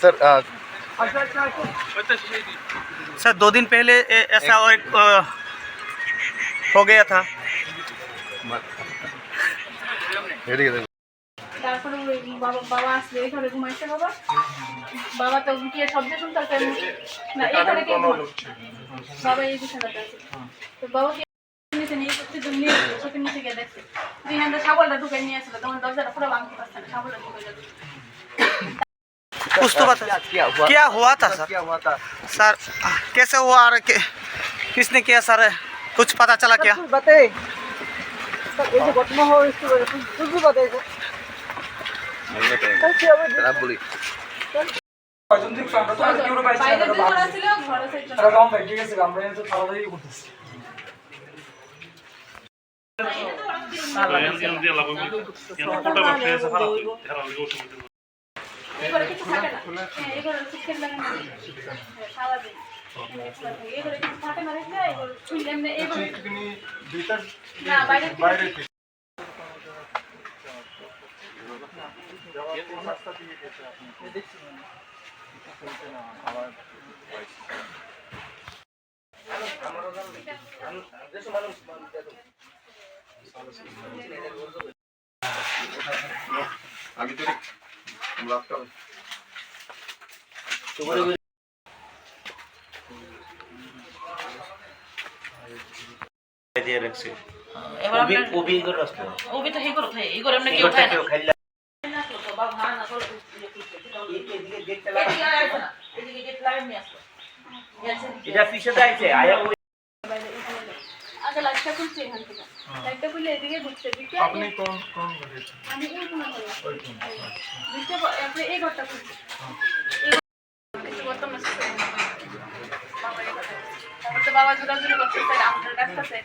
Sir sir 2 दिन पहले ऐसा और हो गया था। তারপরে ওই বাবা আসলে এখানে ঘুমাইছে বাবা তো গিয়ে শব্দ শুনতে না এখানে কে বাবা এই বিছানাতে আছে তো বাবা কি নিচে নিয়ে নিয়ে চোখের নিচে গিয়ে দেখছে দুই হাতে ছাগলটা ঢুকে নিয়ে আসলো তখন দরজাটা পুরো ভাঙতে পারছে না ছাগলটা ঢুকে যাচ্ছে। कुछ तो बता क्या हुआ था सर? क्या हुआ था सर कैसे हुआ और किसने किया सर? कुछ पता चला क्या? बताइए सर, ये जो घटना हो इसके बारे में कुछ भी बताइए सर। आप बोलिए বাইরে দুই ঘর ছিল ঘরে সাইড গাম বাইরে গেছে গাম বাইরে তো তাড়াতাড়ি করতেছে এবারে কিছু থাকে না এবারে চিকেন লাগে না খাওয়া দেয় এবারে কিছু থাকে না রে এবারে ছুঁলে এমনি এবারে ভিতর না বাইরে বাইরে আমি তো রাস্তা দিয়ে রাখছি এবার ওবি এই করে রাস্তা ওবি তো হে করো থাকে এই করে এমনি কেউ খায় না খাইলা না তো বাবা মা না করে এদিকে গেট চালা এদিকে গেট লাগাই নিয়ে আসো এটা পিছে যাইছে আয়া আগে লাইটটা খুলছে এখান থেকে লাইটটা খুলে এদিকে ঘুরছে দিকে আপনি কোন কোন ঘরে আমি এই কোন ঘরে দিকে আপনি এই ঘরটা খুলছে বর্তমান বাবা জোড়াজুড়ি করছে স্যার আমাদের ডাক্তারছে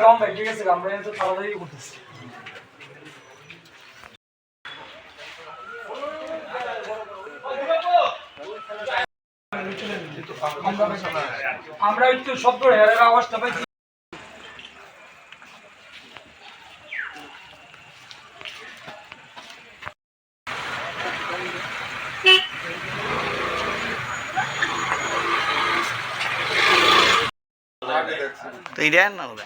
গাম বাইরে গেছে গাম বাইরে তো তাড়াতাড়ি করতেছে আমরা একটু শব্দ হেরার আওয়াজটা পাইছি तो इधर ना होगा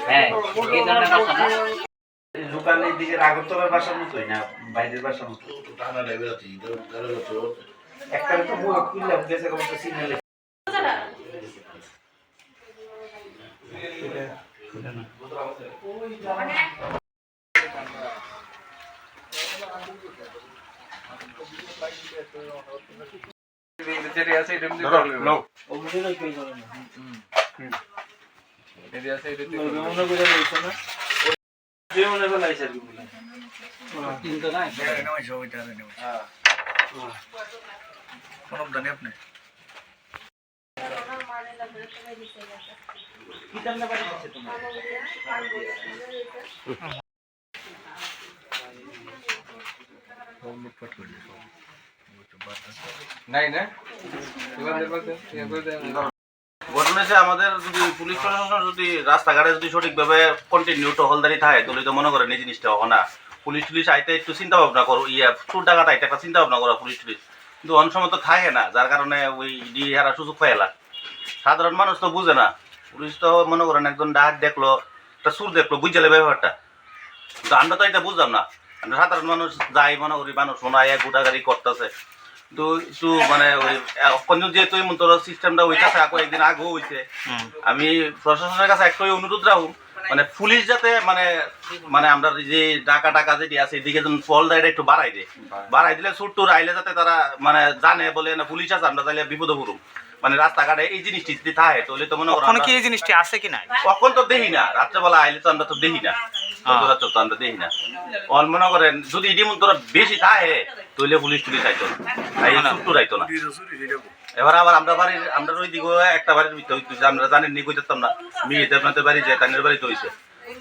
হ্যাঁ এই জানা না লোকালের দিকে আগরতলার বাসার মতই না বাইরের বাসার মতো টানা লাগবে আছে একটা তো মুখ খুললে গেছে কোন সিগন্যাল যেটা আছে এটা মধ্যে লো ওগুলোই কই করে না এটা আছে এটা মনে করে লইছ না যে মনে করে লাইছে কি বলে কিন্তু না নয় সবটা নেই হ্যাঁ কোন জানি আপনি কি জানতে পারি আছে তোমার নাই না ঘটনা হচ্ছে আমাদের যদি পুলিশ প্রশাসন যদি রাস্তাঘাটে যদি সঠিকভাবে কন্টিনিউ টহলদারি থাকে তাহলে তো মনে করেন এই জিনিসটা হবে না। পুলিশ টুলিশ আইতে একটু চিন্তা ভাবনা করো চোর ডাকাত আইতে একটা চিন্তা ভাবনা করো পুলিশ টুলিশ, কিন্তু অনেক সময় তো থাকে না, যার কারণে ওই ডিহারা সুযোগ পাই এলা। সাধারণ মানুষ তো বুঝে না, পুলিশ তো মনে করেন একজন ডাক দেখলো একটা সুর দেখলো বুঝলে ব্যাপারটা, কিন্তু আমরা তো এটা বুঝলাম না। আমরা সাধারণ মানুষ যাই মনে করি মানুষ মনে হয় গুটাগাড়ি করতেছে, কিন্তু একটু মানে ওই যেহেতু এমন তোর সিস্টেমটা ওইটাছে কয়েকদিন আগেও হয়েছে। আমি প্রশাসনের কাছে একটাই অনুরোধ রাখুন, মানে পুলিশ যাতে মানে মানে আমরা যে টাকা যেটি আছে এদিকে যেন ফলদারিটা একটু বাড়াই দিলে সুর টুর আইলে যাতে তারা মানে জানে বলে না পুলিশ আছে, আমরা তাহলে বিপদে পড়ুম। মানে রাস্তাঘাটে এই জিনিসটি যদি থাকে তাহলে তো মনে করো কি এই জিনিসটি আছে কি না কখন তো দেখি না, রাত্রেবেলা আইলে তো আমরা তো দেখি না। সচরাচর তো আমরা দেখি না। অল মনে করেন যদি ইডি তোরা বেশি থাকে তাহলে পুলিশ টুলিশ আইতো না, এই ছুট্টু আইতো না। এবার আবার আমরা ওই দিকে একটা বাড়ির ভিতরে হইতেছে, আমরা জানেন নি কইতাম না, মেয়েদের আপনাদের বাড়ি যায়, তাদের বাড়িতে হইছে।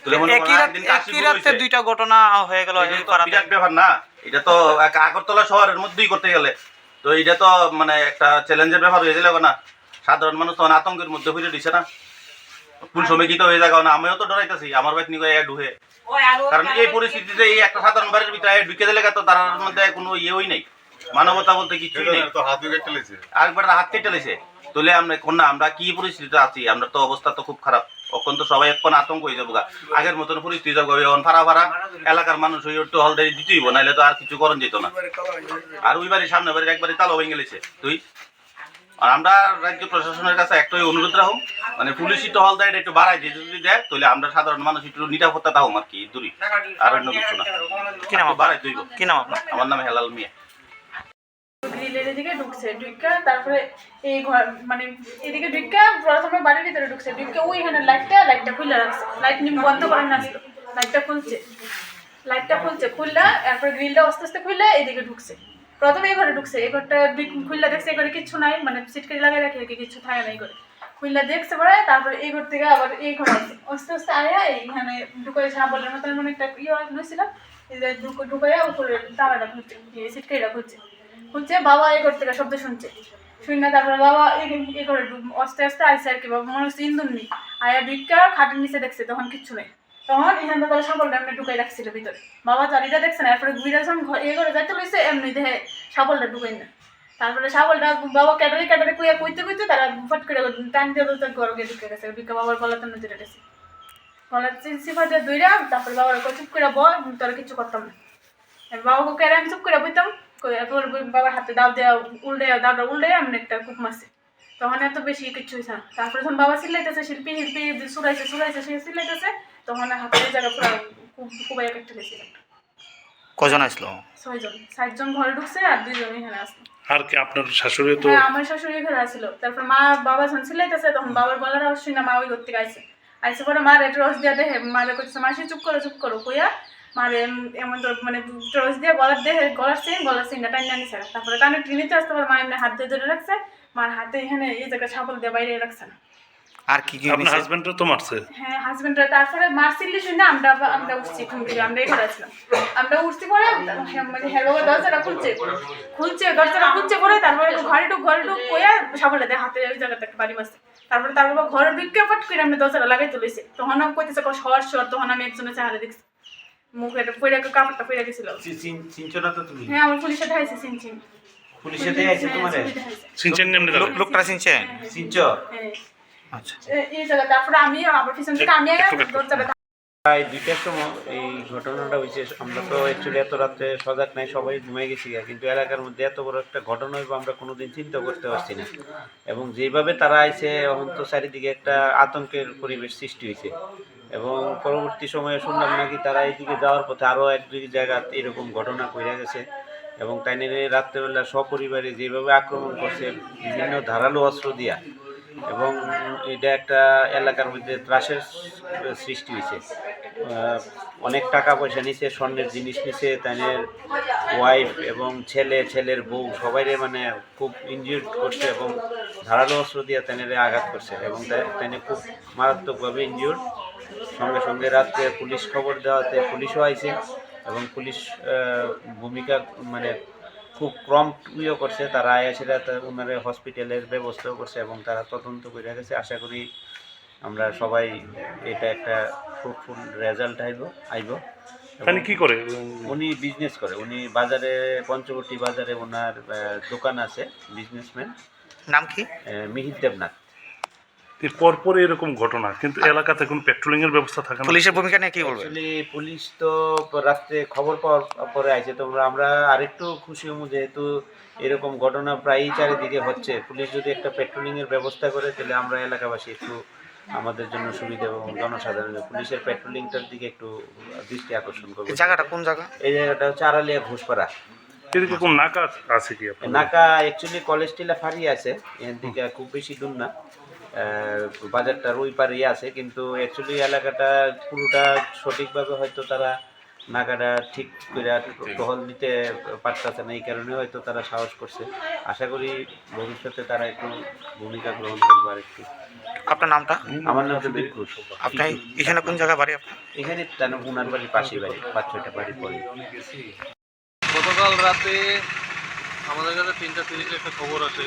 তুলে মনে করেন একদিন একই রাতে দুইটা ঘটনা হয়ে গেল এই পাড়াতে। বিরাট ব্যাপার না, এটা তো আগরতলা শহরের মধ্যেই করতে গেলে তো এটা তো মানে একটা চ্যালেঞ্জের ব্যাপার হয়ে গেল না। সাধারণ মানুষ তখন আতঙ্কের মধ্যে ফিরে দিছে না, কোন সময় কি তো হয়ে যাবে না। আমিও তো ডরাইতেছি আমার বাইক নিয়ে ঢুকে, কারণ এই পরিস্থিতিতে এই একটা সাধারণ বাড়ির ভিতরে ঢুকে দিলে তো তার মধ্যে কোনো ইয়েই নেই, মানবতা বলতে কিছুই নেই। আরেকবার হাত কেটে লেছে তুলে আমরা কোন না আমরা কি পরিস্থিতিতে আছি, আমরা তো অবস্থা তো খুব খারাপ। এখন তো সবাই এখন আতঙ্ক হয়ে যাবো, আগের মতন পরিস্থিতি যাবো। এখন ফাড়া এলাকার মানুষ হয়ে একটু হলদারি দিতেই নাইলে তো আর কিছু করণ যেত না। আর ওই বাড়ির সামনে বাড়ির একবারে তালো ভেঙে গেছে তুই। আর আমরা রাজ্য প্রশাসনের কাছে একটাই অনুরোধ রাখুন, মানে পুলিশি টহলদারিটা একটু বাড়াই দিয়ে যদি দেয় তাহলে আমরা সাধারণ মানুষ একটু নিরাপত্তা থাকুম আর কি দূরি, আর অন্য কিছু না। কি নাম বাড়াই তুই কি নাম আপনার? আমার নাম হেলাল মিয়া। গ্রিলের এদিকে ঢুকছে, ঢুকা তারপরে এই ঘর মানে এদিকে ঢুকা প্রথমে বাড়ির ভিতরে ঢুকছে, ঢুকে ওইখানে লাইটটা খুলে রাখছে, লাইট বন্ধ করে না আসলো, লাইটটা খুলছে খুললা তারপরে গ্রিলটা আস্তে আস্তে খুললে এদিকে ঢুকছে। প্রথমে এই ঘরে ঢুকছে, এই ঘরটা খুললা দেখছে এই ঘরে কিচ্ছু নাই, মানে সিটকারি লাগাই রাখে কিছু থাকে না এই ঘরে। খুললা দেখছে পরে তারপরে এই ঘর থেকে আবার এই ঘরে আছে, আস্তে আস্তে আয়া এইখানে ঢুকে সাবলের মতন মানে একটা ইয়ে নিয়েছিলাম, ঢুকাইয়া উপরে তালাটা খুলছে, সিটকারিটা খুলছে। বাবা এই ঘর থেকে শব্দ শুনছে, শুনে তারপরে বাবা এই ঘরে আস্তে আস্তে আইসে আর কি। বাবা মনে হচ্ছে ইন্দুর নেই, আয়া ঢুকা খাটের নিচে দেখছে তখন কিচ্ছু নেই, তখন এখান থেকে সাবলটা এমনি ঢুকাই রাখছিল ভিতরে। বাবা চারিটা দেখছে না, এরপরে ঘুরে যখন এ করে যাইতে লইছে এমনি দেখে সাবলটা ঢুকাই না। তারপরে সাবলটা বাবা ক্যাটারে কুইয়া কইতে তারা ফট করে টান দিয়ে ঘরে ঢুকে গেছে, ঢুকে বাবার গলাতে নজরে গেছে, গলা সিফা দিয়ে দইরা তারপরে বাবার চুপ করে বল তোরা কিছু করতাম না। বাবাকে কেড়ে আমি চুপ করে বইতাম, বাবার হাতে দাওটা উল্টে এমনি একটা কুপ মারছে, তখন এত বেশি কিছু হয়েছে না। তারপরে যখন বাবা চিল্লাইতেছে শিল্পী সুরাইছে সে চিল্লাইতেছে, তখন হাতের জায়গা পুরো কুবাইয়া কেটে গেছিল। কজন আসলো? 6জন ঘরে ঢুকছে আর 2জন এখানে আসলো। আর কি আপনার শাশুড়ি? তো হ্যাঁ আমার শাশুড়ি ঘরে আসছিল। তারপর বাবা যখন চিল্লাইতেছে তখন বাবার গলার আওয়াজ শুনে মা ওই ঘর থেকে আইসে পরে মার রস দিয়া দেখে, মারে করছে মাসি চুপ করো কইয়া মারে এমন মানে রস দিয়ে গলার চেনটা টাইনা নিছে। তারপরে কানে টিনিতে আসতে পারে মা এমনি হাত দিয়ে ধরে রাখছে, মার হাতে এখানে এই জায়গায় সাবল দিয়ে বাইরে রাখছে না। আর কি আপনার হাজবেন্ডও তো মারছে? হ্যাঁ হাজবেন্ডরা। তারপরে মারছিলি শুনে আমরা উঠছি ঘুম থেকে, আমরা এখানে আসলাম, আমরা উঠছি পরে মানে বাবা দরজাটা খুলছে পরে তারপরে ঘরে ঢুক কইয়া সাবলে দেয় হাতে ওই জায়গাতে একটা বাড়ি মারছে। তারপরে তার বাবা ঘরে ঢুকে ফট করে আমরা দরজাটা লাগাই তুলেছে, তখন কইতেছে সর, তখন আমি একজনের চেহারা দেখছি, মুখে কাপড়টা পইরা গেছিল। হ্যাঁ আমার পুলিশে দেখাইছে চিনচিন, সিনচেন নেমনে দাও লোকটা চিনছে? হ্যাঁ আচ্ছা এই জায়গা। তারপরে আমি আবার পিছন থেকে আমি দরজাটা প্রায় 2টার সময় এই ঘটনাটা হয়েছে। আমরা তো অ্যাকচুয়ালি এত রাত্রে সজাগ নাই, সবাই ঘুমাই গেছি, কিন্তু এলাকার মধ্যে এত বড় একটা ঘটনা হইব আমরা কোনোদিন চিন্তা করতে পারছি না। এবং যেভাবে তারা আইছে এখন তো চারিদিকে একটা আতঙ্কের পরিবেশ সৃষ্টি হয়েছে। এবং পরবর্তী সময়ে শুনলাম নাকি তারা এইদিকে যাওয়ার পথে আরও 1-2 জায়গায় এরকম ঘটনা কইরা গেছে। এবং তাই নিয়ে রাত্রেবেলা সপরিবারে যেভাবে আক্রমণ করছে বিভিন্ন ধারালো অস্ত্র দিয়া, এবং এটা একটা এলাকার মধ্যে ত্রাসের সৃষ্টি হয়েছে। অনেক টাকা পয়সা নিছে, স্বর্ণের জিনিস নিছে, তাদের ওয়াইফ এবং ছেলের বউ সবাইরে মানে খুব ইনজিউর্ড করছে এবং ধারালো অস্ত্র দিয়ে তাদের আঘাত করছে এবং তাই খুব মারাত্মকভাবে ইনজিউর্ড। সঙ্গে রাত্রে পুলিশ খবর দেওয়াতে পুলিশও আইছে এবং পুলিশ ভূমিকা মানে খুব প্রম্পটলিও করছে। তারা আয়াসেরা ওনারা হসপিটালের ব্যবস্থাও করছে এবং তারা তদন্ত করে গেছে। আশা করি আমরা সবাই এটা একটা ফ্রুটফুল রেজাল্ট আইব। কি করে উনি বিজনেস করে, উনি বাজারে পঞ্চবটী বাজারে ওনার দোকান আছে, বিজনেসম্যান। নাম কি? মিহির দেবনাথ। পরপর এরকম ঘটনা, কিন্তু এলাকাতে কোনো পেট্রোলিং এর ব্যবস্থা থাকে না। পুলিশের ভূমিকা নিয়ে কি বলবেন? অ্যাকচুয়ালি পুলিশ তো রাত্রে খবর পাওয়ার পরে আইছে, তো আমরা আরেকটু খুশি হবো যেহেতু এরকম ঘটনা প্রায়ই চারিদিকে হচ্ছে। পুলিশ যদি একটা পেট্রোলিং এর ব্যবস্থা করে তাহলে আমরা এলাকাবাসী একটু আমাদের জন্য সুবিধা এবং জনসাধারণের পুলিশের পেট্রোলিংটার দিকে একটু দৃষ্টি আকর্ষণ করবো। জায়গাটা কোন জায়গা? এই জায়গাটা হচ্ছে আড়ালিয়া ঘোষপাড়া। এদিকে কোন নাকা আছে কি? নাকা অ্যাকচুয়ালি কলেজ টিলা ফাঁড়ি আছে, এর দিকে খুব বেশি দূর না। বাজারটার ওই পারে আছে, কিন্তু অ্যাকচুয়ালি এলাকাটা পুরোটা সঠিকভাবে হয়তো তারা নাগাটা ঠিক করে টহল দিতে পারতেছে না, এই কারণে হয়তো তারা সাহস করছে। আশা করি ভবিষ্যতে তারা একটু ভূমিকা গ্রহণ করবে আর একটু। আপনার নামটা? আমার নাম সুদীপ ঘোষ। আপনি এখানে কোন জায়গায় বাড়ি আপনার? এখানে তার ওনার বাড়ির পাশেই বাড়ি, 5-6টা বাড়ি পরে। গতকাল রাতে আমাদের কাছে 3:30 একটা খবর আসে,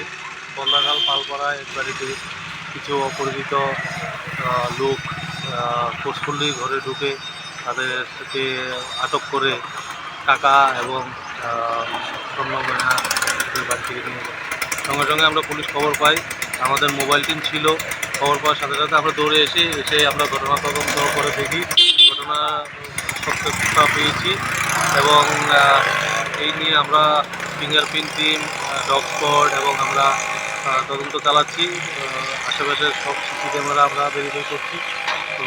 বন্যাকাল পালপাড়া এক বাড়িতে কিছু অপরিচিত লোক ফোর্সফুলি ঘরে ঢুকে তাদেরকে আটক করে টাকা এবং স্বর্ণ গয়না বাড়ি থেকে নিয়ে যায়। সঙ্গে সঙ্গে আমরা পুলিশ খবর পাই, আমাদের মোবাইল টিম ছিল। খবর পাওয়ার সাথে সাথে আমরা দৌড়ে এসে আমরা ঘটনা তদন্ত করে দেখি, ঘটনা সত্যতা পেয়েছি এবং এই নিয়ে আমরা ফিঙ্গারপ্রিন্ট টিম, ডগ স্কোয়াড এবং আমরা তদন্ত চালাচ্ছি। আশেপাশের সব সিসি ক্যামেরা আমরা ভেরিফাই করছি, তো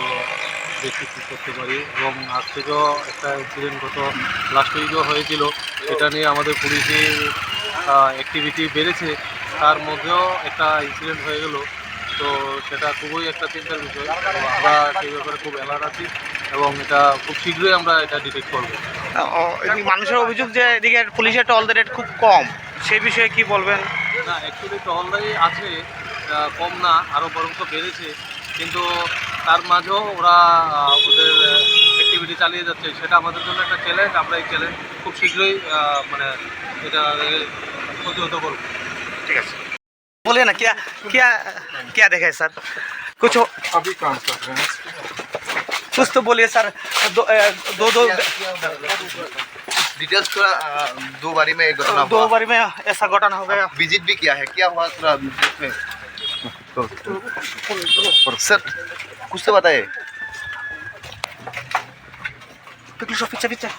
দেখি কী করতে পারি। এবং আজ থেকেও একটা ইনসিডেন্ট গত লাস্ট উইকও হয়েছিল, এটা নিয়ে আমাদের পুলিশের অ্যাক্টিভিটি বেড়েছে, তার মধ্যেও একটা ইনসিডেন্ট হয়ে গেল, তো সেটা খুবই একটা চিন্তার বিষয়। তো আমরা সেই ব্যাপারে খুব অ্যালার্ট আছি এবং এটা খুব শীঘ্রই আমরা এটা ডিটেক্ট করবো। মানুষের অভিযোগ যে এদিকে পুলিশের টহলদারি রেট খুব কম, সেই বিষয়ে কি বলবেন? না, অ্যাকচুয়ালি টহলদারি আছে, কম না, আরও বরঞ্চ বেড়েছে, কিন্তু তার মাঝেও ওরা ওদের অ্যাক্টিভিটি চালিয়ে যাচ্ছে, সেটা আমাদের জন্য একটা চ্যালেঞ্জ। আমরা এই চ্যালেঞ্জ খুব শীঘ্রই মানে এটা প্রতিহত করব। ठीक है, बोलिए ना क्या क्या क्या देखा है सर? कुछ अभी काम कर रहे हैं। कुछ तो बोलिए सर। दो डिटेल्स थोड़ा दो बारी में एक घटना दो हुआ। बारी में ऐसा घटना हो गया। विजिट भी किया है, क्या हुआ थोड़ा डिटेल्स में सर कुछ तो बताइए। पीछे पीछे